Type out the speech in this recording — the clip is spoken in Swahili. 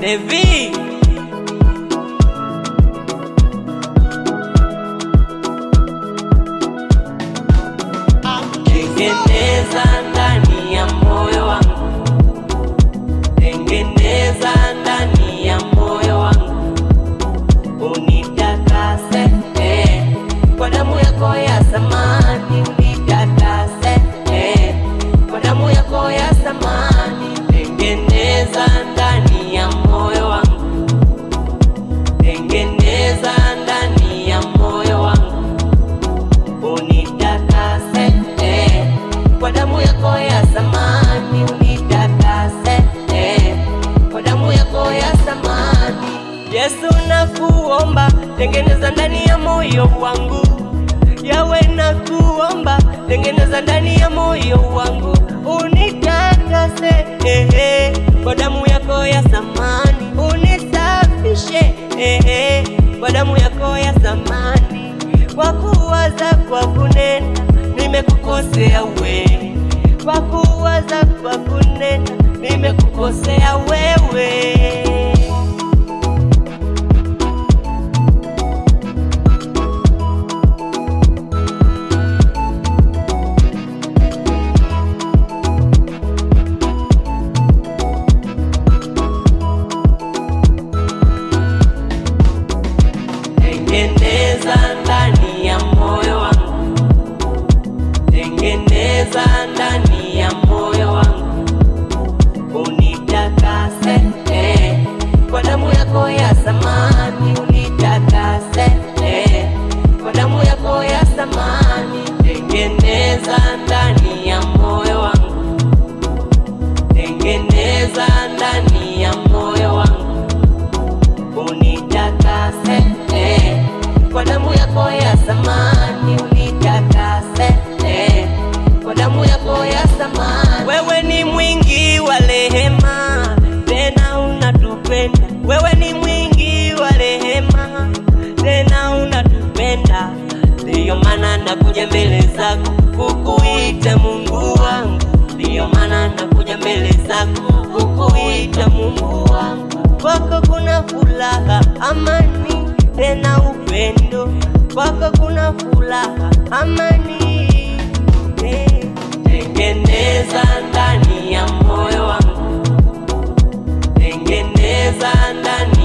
Levi. Tengeneza ndani ya moyo wangu, tengeneza ndani ya moyo wangu, unitakase kwa damu yako ya thamani, unitakase kwa damu yako ya thamani. Tengeneza ndani ya moyo wangu, tengeneza ndani ya moyo wangu, unitakase kwa damu yako ya thamani, unitakase kwa damu yako ya thamani. Yesu nakuomba, tengeneza ndani ya moyo wangu. Yawe nakuomba, tengeneza ndani ya moyo wangu, unitakase kwa damu yako ya thamani, unisafishe kwa damu yako ya thamani. Kwa kuwaza, kwa kunena nimekukosea wewe, kwa kuwaza, kwa kunena nimekukosea wewe. Tengeneza ndani ya moyo wangu, tengeneza ndani ya moyo wangu, unitakase kwa damu yako ya thamani, unitakase kwa damu yako ya thamani. Tengeneza ndani ya moyo wangu, tengeneza ndani ya moyo wangu, unitakase kwa damu yako ya thamani, unitakase kwa damu yako ya thamani. Wewe ni mwingi wa rehema, tena unatupenda. Wewe ni mwingi wa rehema, tena unatupenda. Ndiyo maana nakuja mbele zako kukuita Mungu wangu, ndiyo maana nakuja mbele zako kukuita Mungu wangu. Kwako kuna furaha, amani, tena upendo. Kwako kuna furaha, amani. Tengeneza ndani ya moyo wangu, tengeneza ndani